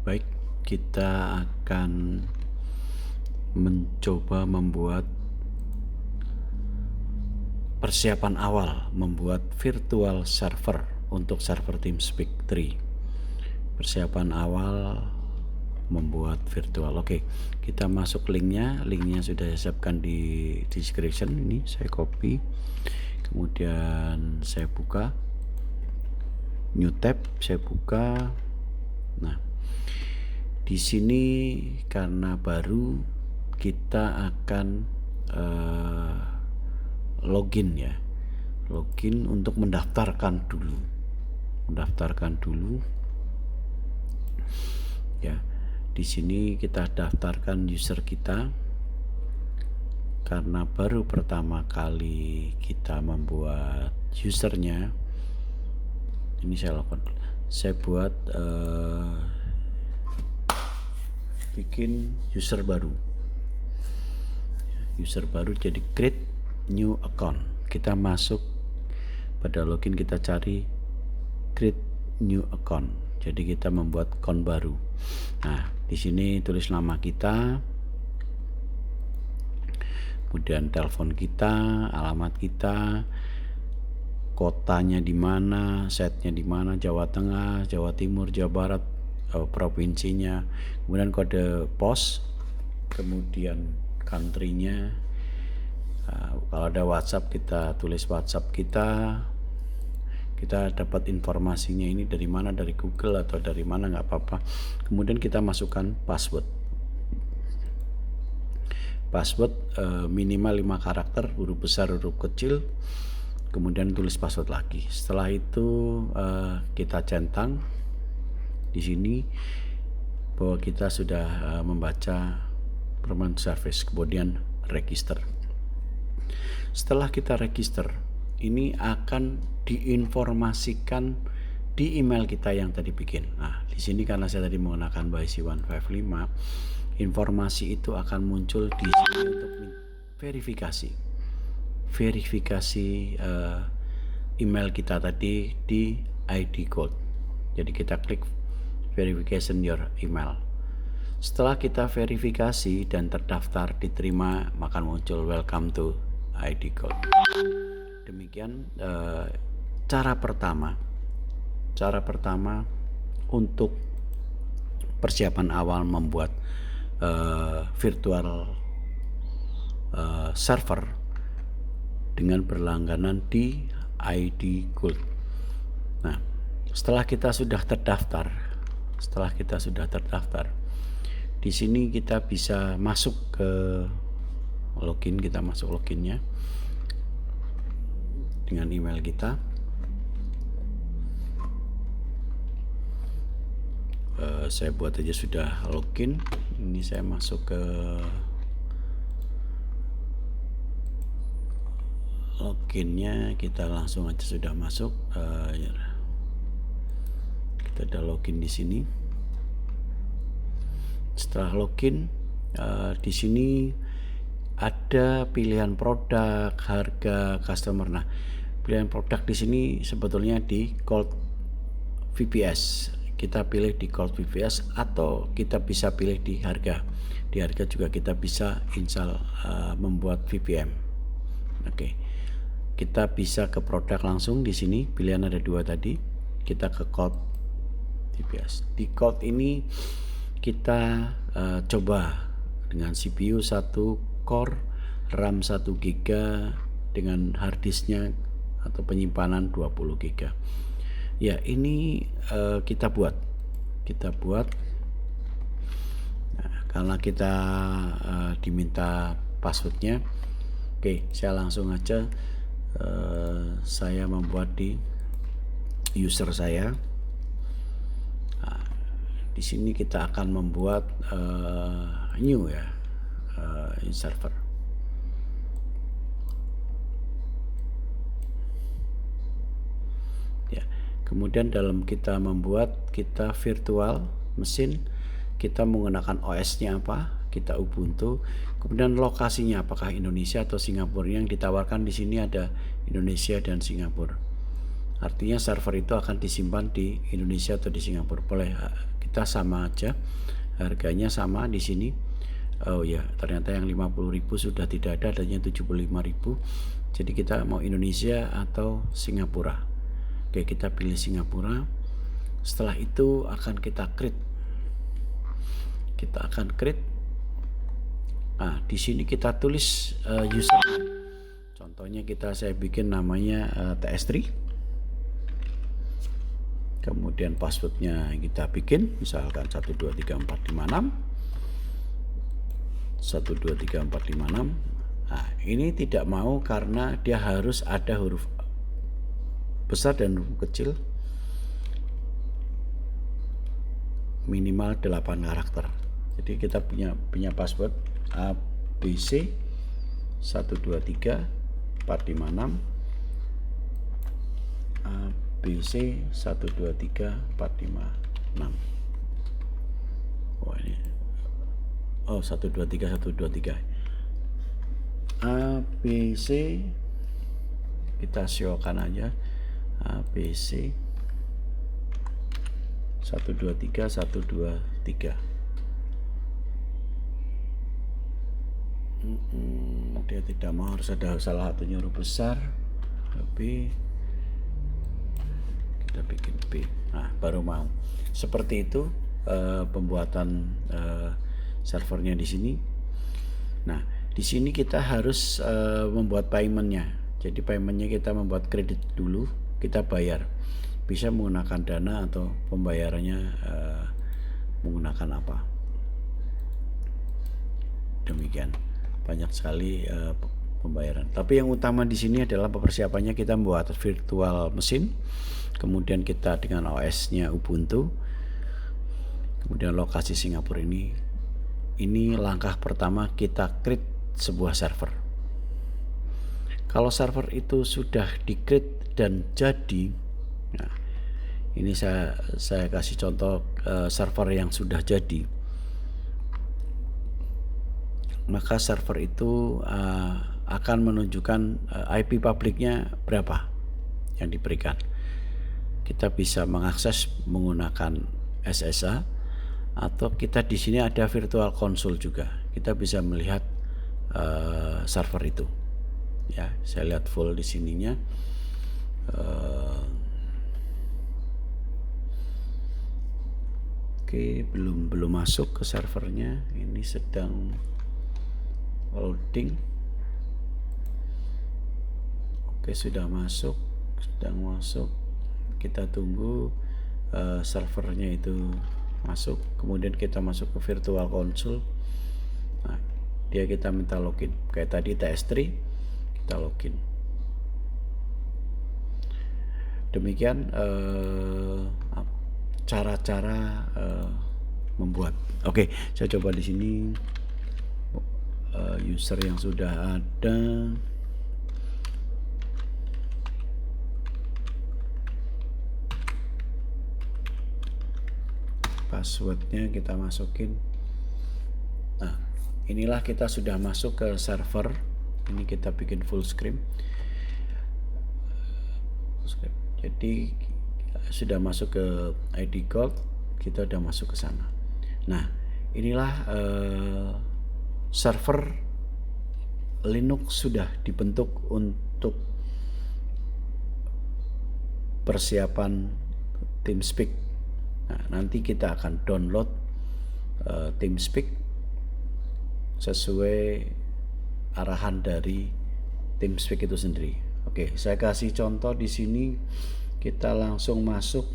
Baik, kita akan mencoba membuat persiapan awal membuat virtual server untuk server TeamSpeak 3. Persiapan awal membuat virtual. Oke, kita masuk linknya sudah saya siapkan di description. Ini saya copy, kemudian saya buka new tab, saya buka. Nah, di sini karena baru kita akan login ya, login untuk mendaftarkan dulu ya. Di sini kita daftarkan user kita karena baru pertama kali kita membuat usernya. Ini saya lakukan, saya buat bikin user baru, jadi create new account. Kita masuk pada login, kita cari create new account, jadi kita membuat account baru. Nah, di sini tulis nama kita, kemudian telepon kita, alamat kita, kotanya di mana, setnya di mana, Jawa Tengah, Jawa Timur, Jawa Barat, provinsinya, kemudian kode pos, kemudian country-nya. Kalau ada WhatsApp, kita tulis WhatsApp kita dapat informasinya ini dari mana, dari Google atau dari mana, nggak apa-apa. Kemudian kita masukkan password minimal 5 karakter, huruf besar, huruf kecil, kemudian tulis password lagi. Setelah itu kita centang di sini bahwa kita sudah membaca permanent service, kemudian register. Setelah kita register, ini akan diinformasikan di email kita yang tadi bikin. Nah, di sini karena saya tadi menggunakan BYC155, informasi itu akan muncul di sini untuk verifikasi email kita tadi di ID code. Jadi kita klik verification your email. Setelah kita verifikasi dan terdaftar, diterima, maka muncul welcome to ID code. Demikian cara pertama untuk persiapan awal membuat virtual server dengan berlangganan di ID Gold. Nah, setelah kita sudah terdaftar, di sini kita bisa masuk ke login. Kita masuk loginnya dengan email kita. Saya buat aja sudah login. Ini saya masuk ke loginnya, kita langsung aja sudah masuk. Kita ada login di sini. Setelah login, di sini ada pilihan produk, harga, customer. Nah, pilihan produk di sini sebetulnya di Cold VPS. Kita pilih di Cold VPS atau kita bisa pilih di harga. Di harga juga kita bisa install membuat VPN. Oke. Kita bisa ke produk langsung di sini. Pilihan ada 2 tadi. Kita ke Cold VPS. Di Cold ini kita coba dengan CPU 1 core, RAM 1 GB dengan harddisknya atau penyimpanan 20 GB. Ya, ini kita buat. Nah, karena kita diminta passwordnya, oke, saya langsung aja saya membuat di user saya. Nah, di sini kita akan membuat new ya, in server. Ya, kemudian dalam kita membuat, kita virtual mesin, kita menggunakan OS-nya apa? Kita Ubuntu. Kemudian lokasinya apakah Indonesia atau Singapura? Yang ditawarkan di sini ada Indonesia dan Singapura. Artinya server itu akan disimpan di Indonesia atau di Singapura. Boleh kita sama aja, harganya sama di sini. Oh ya, ternyata yang 50.000 sudah tidak ada, adanya 75.000. Jadi kita mau Indonesia atau Singapura. Oke, kita pilih Singapura. Setelah itu akan kita create. Kita akan create. Nah, di sini kita tulis user. Contohnya saya bikin namanya TS3. Kemudian passwordnya kita bikin, misalkan 123456. 123456. Nah, ini tidak mau karena dia harus ada huruf besar dan huruf kecil minimal 8 karakter. Jadi kita punya password ABC 123456 ABC 123456. Oh ini 123 ABC, kita siokan aja ABC 123. Dia tidak mau, harus ada salah satunya huruf besar. B, kita bikin B. Nah, baru mau. Seperti itu pembuatan servernya di sini. Nah, di sini kita harus membuat paymentnya. Jadi paymentnya kita membuat kredit dulu, kita bayar. Bisa menggunakan dana atau pembayarannya menggunakan apa. Demikian, banyak sekali pembayaran. Tapi yang utama di sini adalah persiapannya kita membuat virtual mesin, kemudian kita dengan OS-nya Ubuntu, kemudian lokasi Singapura ini langkah pertama kita create sebuah server. Kalau server itu sudah di-create dan jadi, nah ini saya kasih contoh server yang sudah jadi. Maka server itu akan menunjukkan IP publiknya berapa yang diberikan. Kita bisa mengakses menggunakan SSH, atau kita di sini ada virtual console juga. Kita bisa melihat server itu. Ya, saya lihat full di sininya. Oke, belum masuk ke servernya. Ini sedang loading. Oke, sudah masuk, sedang masuk. Kita tunggu servernya itu masuk. Kemudian kita masuk ke virtual console. Nah, dia kita minta login. Kayak tadi TS3, kita login. Demikian cara-cara membuat. Oke, saya coba di sini. User yang sudah ada, passwordnya kita masukin. Nah, inilah kita sudah masuk ke server. Ini kita bikin full screen. Jadi sudah masuk ke ID Gold, kita sudah masuk ke sana. Nah, inilah server Linux sudah dibentuk untuk persiapan TeamSpeak. Nah, nanti kita akan download TeamSpeak sesuai arahan dari TeamSpeak itu sendiri. Oke, saya kasih contoh di sini. Kita langsung masuk.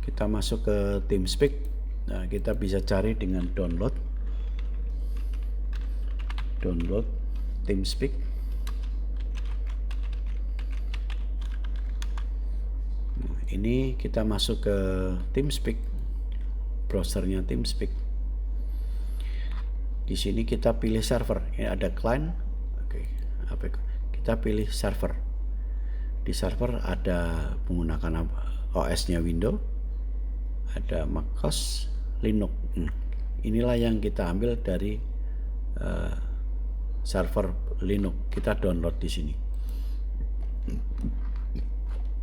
Kita masuk ke TeamSpeak. Nah, kita bisa cari dengan download TeamSpeak. Nah, ini kita masuk ke TeamSpeak, browsernya TeamSpeak. Di sini kita pilih server. Ini ada client. Oke, kita pilih server. Di server ada menggunakan OS-nya Windows, ada macOS, Linux. Inilah yang kita ambil dari server Linux. Kita download di sini.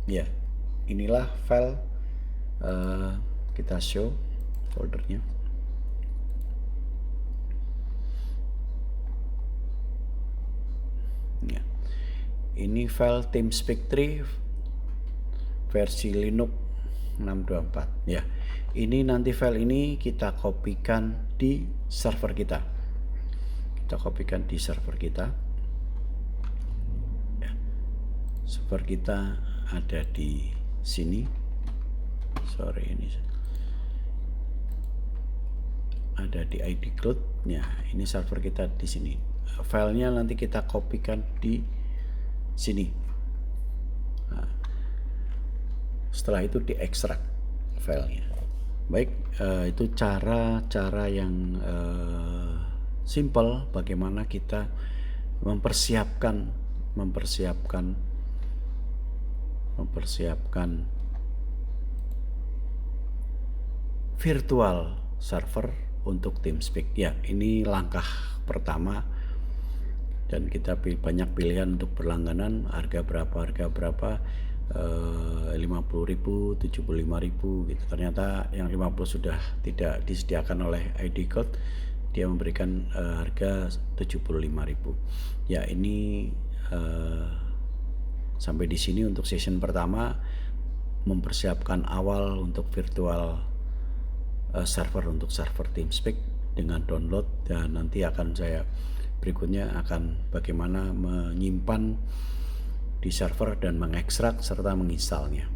Ya, inilah file kita show foldernya. Ya. Ini file TeamSpeak 3 versi Linux 624 ya. Ini nanti file ini kita kopikan di server kita. Kita kopikan di server kita. Ya. Server kita ada di sini. Sorry, ini ada di ID Cloud. Ya, ini server kita di sini. Filenya nanti kita kopikan di sini. Nah, setelah itu diekstrak filenya. Baik, itu cara-cara yang simple bagaimana kita mempersiapkan virtual server untuk TeamSpeak. Ya, ini langkah pertama, dan kita banyak pilihan untuk berlangganan, harga berapa 50.000, 75.000 gitu. Ternyata yang 50 sudah tidak disediakan oleh ID Code, dia memberikan harga 75.000. Ya, ini sampai di sini untuk session pertama, mempersiapkan awal untuk virtual server untuk server TeamSpeak dengan download, dan nanti akan saya berikutnya akan bagaimana menyimpan di server dan mengekstrak serta menginstalnya.